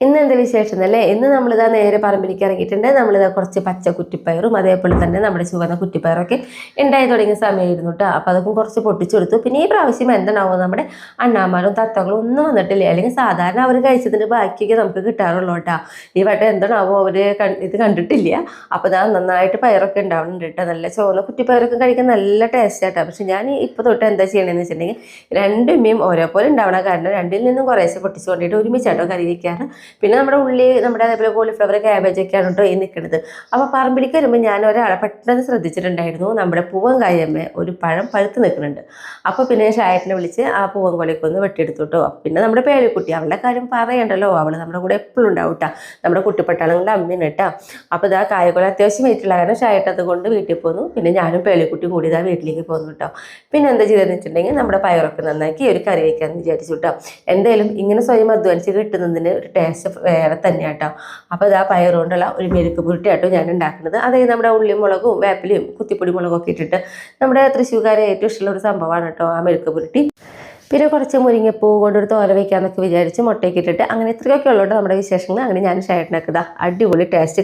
ഇന്ന് എന്ത് വിശേഷം എന്നല്ലേ? ഇന്ന് നമ്മളിതാ നേരെ പറമ്പിലേക്ക് ഇറങ്ങിയിട്ടുണ്ട്. നമ്മളിതാ കുറച്ച് പച്ച കുറ്റിപ്പയറും അതേപോലെ തന്നെ നമ്മുടെ ചുവന്ന കുറ്റിപ്പയറൊക്കെ ഉണ്ടായി തുടങ്ങിയ സമയമായിരുന്നു കേട്ടോ. അപ്പോൾ അതൊക്കെ കുറച്ച് പൊട്ടിച്ചെടുത്തു. പിന്നെ ഈ പ്രാവശ്യം എന്താണാവും നമ്മുടെ അണ്ണാമാരും തത്തകളും ഒന്നും വന്നിട്ടില്ല. അല്ലെങ്കിൽ സാധാരണ അവർ കഴിച്ചതിൻ്റെ ബാക്കിയൊക്കെ നമുക്ക് കിട്ടാറുള്ളൂ കേട്ടോ. ഈ വട്ടം എന്താണാവോ അവർ ഇത് കണ്ടിട്ടില്ല. അപ്പോൾ ഇതാ നന്നായിട്ട് പയറൊക്കെ ഉണ്ടാവുന്നുണ്ട് കേട്ടോ. നല്ല ചുവന്ന കുറ്റിപ്പയറൊക്കെ കഴിക്കാൻ നല്ല ടേസ്റ്റ് ആട്ടോ. പക്ഷെ ഞാൻ ഇപ്പോൾ തൊട്ട് എന്താ ചെയ്യണമെന്ന് വെച്ചിട്ടുണ്ടെങ്കിൽ രണ്ടുമ്മയും ഓരോപോലെ ഉണ്ടാവണം. കാരണം രണ്ടിൽ നിന്നും കുറേശ്ശെ പൊട്ടിച്ച് കൊണ്ടിട്ട് ഒരുമിച്ചാട്ടോ കറി വയ്ക്കാറ്. പിന്നെ നമ്മുടെ ഉള്ളി, നമ്മുടെ അതേപോലെ കോളിഫ്ലവർ, ക്യാബേജൊക്കെയാണ് കേട്ടോ ഈ നിൽക്കുന്നത്. അപ്പോൾ പറമ്പിലേക്ക് വരുമ്പോൾ ഞാൻ ഒരാളെ പെട്ടെന്ന് ശ്രദ്ധിച്ചിട്ടുണ്ടായിരുന്നു. നമ്മുടെ പൂവൻകായമ്മ ഒരു പഴം പഴുത്ത് നിൽക്കുന്നുണ്ട്. അപ്പോൾ പിന്നെ ഷായറ്റിനെ വിളിച്ച് ആ പൂവൻകൊലയൊക്കെ ഒന്ന് വെട്ടിയെടുത്തു കേട്ടോ. പിന്നെ നമ്മുടെ പേളിക്കുട്ടി, അവളുടെ കാര്യം പറയണ്ടല്ലോ, അവൾ നമ്മുടെ കൂടെ എപ്പോഴും ഉണ്ടാവും കേട്ടോ. നമ്മുടെ കുട്ടിപ്പട്ടാളങ്ങളുടെ അമ്മയാണ് കേട്ടോ. അപ്പോൾ ഇതാ കായക്കൊല അത്യാവശ്യം വെയിറ്റുള്ള കാരണം ഷായറ്റ് അതുകൊണ്ട് വീട്ടിൽ പോന്നു. പിന്നെ ഞാനും പേളിക്കുട്ടിയും കൂടി ഇതാ വീട്ടിലേക്ക് പോന്നു കേട്ടോ. പിന്നെ എന്താ ചെയ്തതെന്ന് വെച്ചിട്ടുണ്ടെങ്കിൽ നമ്മുടെ പയറൊക്കെ നന്നാക്കി ഒരു കറി വയ്ക്കാമെന്ന് വിചാരിച്ചു കേട്ടോ. എന്തായാലും ഇങ്ങനെ സ്വയം അധ്വാനിച്ച് കിട്ടുന്നതിന് ഒരു ടേസ്റ്റ് വേറെ തന്നെയാണ് കേട്ടോ. അപ്പോൾ ഇതാ പയർ കൊണ്ടുള്ള ഒരു മെഴുക്ക് പുരട്ടിയാട്ടോ ഞാൻ ഉണ്ടാക്കുന്നത്. അതായത് നമ്മുടെ ഉള്ളിയും മുളകും വേപ്പിലയും കുത്തിപ്പൊടി മുളകൊക്കെ ഇട്ടിട്ട് നമ്മുടെ തൃശ്ശൂർക്കാരെ ഏറ്റവും ഇഷ്ടമുള്ള ഒരു സംഭവമാണ് കേട്ടോ ആ മെഴുക്ക് പുരട്ടി. പിന്നെ കുറച്ച് മുരിങ്ങപ്പൂ കൊണ്ടൊരു തോര വയ്ക്കാമെന്നൊക്കെ വിചാരിച്ച് മുട്ടയൊക്കെ ഇട്ടിട്ട് അങ്ങനെ ഇത്രയൊക്കെ ഉള്ളൂ നമ്മുടെ വിശേഷങ്ങൾ. അങ്ങനെ ഞാൻ ഷായറ്റിനൊക്കെ ഇതാ അടിപൊളി ടേസ്റ്റ്